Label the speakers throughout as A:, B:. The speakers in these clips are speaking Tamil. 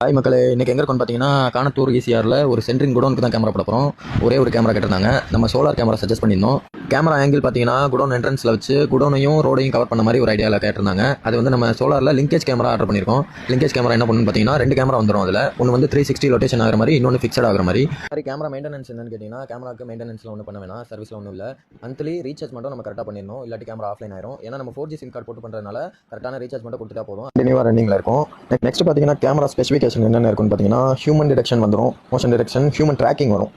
A: ஹாய் மக்களே, இன்னைக்கு எங்கே இருக்குன்னு பார்த்தீங்கன்னா காணத்தூர் ஈசிஆரில் ஒரு சென்ட்ரிங் குடோனுக்கு தான் கேமரா போட போகிறோம். ஒரே ஒரு கேமரா கேட்டிருந்தாங்க. நம்ம சோலார் கேமரா சஜஸ்ட் பண்ணியிருந்தோம். கேமரா ஆங்கிள் பார்த்தீங்கன்னா குடோன் என்ட்ரன்ஸில் வச்சு குடோனையும் ரோடையும் கவர் பண்ண மாதிரி ஒரு ஐடியாவில் கேட்டிருந்தாங்க. அது வந்து நம்ம சோலாரில் லிங்கேஜ் கேமரா ஆர்டர் பண்ணியிருக்கோம். லிங்கேஜ் கேமரா என்ன பண்ணுன்னு பார்த்தீங்கன்னா 2 கேமரா வந்துடும். அதில் ஒன்று வந்து 360 ரொட்டேஷன் ஆகிற மாதிரி, இன்னொன்று ஃபிக்ஸட் ஆகிற மாதிரி. கேமரா மெயின்டெனன்ஸ் என்னன்னு கேட்டிங்கன்னா கேமராக்கு மெயின்டெனன்ஸில் ஒன்றும் பண்ண வேணாம், சர்வீஸில் ஒன்றும் இல்லை. மந்த்லி ரீசார்ஜ் மட்டும் நம்ம கரெக்டாக பண்ணிடணும், இல்லாட்டி கேமரா ஆஃப்லைன் ஆயிரும். ஏன்னா நம்ம 4G சிம் கார்டு போட்டு பண்ணுறதுனால கரெக்டான ரீசார்ஜ் மட்டும் கொடுத்துட்டா போதும். கண்டினியூவாக ரன்னிங்கில் இருக்கும். நெக்ஸ்ட் பார்த்தீங்கன்னா கேமரா ஸ்பெசிஃபிகேஷன் என்னென்ன இருக்குன்னு பார்த்தீங்கன்னா ஹியூமன் டிடெக்ஷன் வந்துடும், மோஷன் டிடெக்ஷன், ஹியூமன் ட்ராக்கிங் வரும்.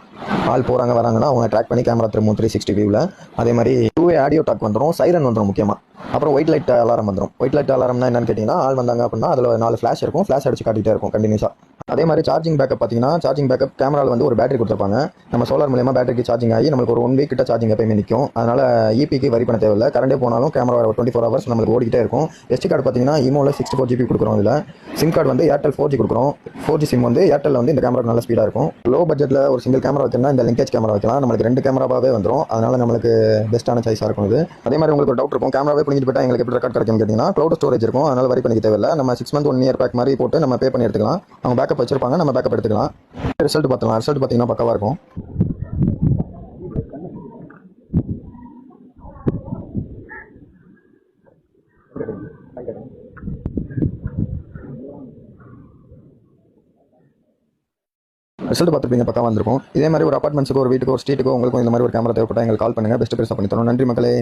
A: ஆள் போகிறாங்க வராங்கன்னா அவங்க ட்ராக் பண்ணி கேமரா திரும்பவும் 360 வியூவில். அதே மாதிரி 2-வே ஆடியோ டாக் வந்துடும், சைரன் வந்துடும் முக்கியமாக. அப்புறம் ஒயிட் லைட் அலாரம் வந்துடும். ஒயிட் லைட் அலாரம்னா என்னன்னு கேட்டிங்கன்னா ஆள் வந்தாங்க அப்படின்னா அதில் 4 ஃப்ளாஷ் இருக்கும், ஃப்ளாஷ் அடிச்சு காட்டிகிட்டே இருக்கும் கண்டினியூஸாக. அதே மாதிரி சார்ஜிங் பேக்கப் பார்த்தீங்கன்னா சார்ஜிங் பேக்கப் கேமராவில் வந்து ஒரு பேட்டரி கொடுத்துருப்பாங்க. நம்ம சோலார் மூலியமாக பேட்டரிக்கு சார்ஜிங் ஆகி நம்மளுக்கு ஒரு 1 வீக் கிட்ட சார்ஜிங் எப்பயுமே நிற்கும். அதனால் இபிக்கு வரி பண்ண தேவையில்லை. கரண்டே போனாலும் கேமரா 24 ஹவர்ஸ் நம்மளுக்கு ஓடிக்கிட்டே இருக்கும். SD கார்டு பார்த்தீங்கன்னா இமோவில் 64 GB கொடுக்குறோம். இதில் சிம் கார்டு வந்து ஏர்டெல் 4G கொடுக்குறோம். 4G சிம் வந்து ஏர்டெல் வந்து இந்த கேமரா நல்ல ஸ்பீடாக இருக்கும். லோ பட்ஜெட்டில் ஒரு சிங்கிள் கேமரா வைக்கணும்னா இந்த லிங்கேஜ் கேமரா வைக்கலாம். நம்மளுக்கு 2 கேமராவே வந்துடும். அதனால் நம்மளுக்கு பெஸ்ட்டான சாய்ஸாக இருக்கும் இது. அதே மாதிரி உங்களுக்கு ஒரு டவுட் இருக்கும், கேமராவே பிடிங்கிட்டு போய்ட்டா எங்களுக்கு எப்படி ரெக்கார்ட் கிடைக்கும் கேட்டிங்கன்னா க்ளவுட் ஸ்டோரேஜ் இருக்கும். அதனால் வரி பண்ணிக்க தேவையில்லை. நம்ம 6 மந்த் 1 இயர் பேக் மாதிரி போட்டு நம்ம பே பண்ணி எடுத்துக்கலாம். அவங்க பேக்கப் வச்சிருப்பாங்க, நம்ம பேக்கப் எடுத்துக்கலாம். ரிசல்ட் பார்த்துக்கலாம். ரிசல்ட் பார்த்தீங்கன்னா பக்கவாக இருக்கும். ரிசல்ட் பார்த்துருப்பீங்க, பக்கம் வந்திருக்கும். இதே மாதிரி ஒரு அப்பார்ட்மெண்ட்ஸுக்கு, ஒரு வீட்டுக்கு, ஒரு ஸ்ட்ரீட்டுக்கு உங்களுக்கும் இந்த மாதிரி ஒரு கேமரா தேவைப்பட்டால் எங்களுக்கு கால் பண்ணுங்கள். பெஸ்ட் பெருசாக பண்ணி தரோம். நன்றி மக்களே.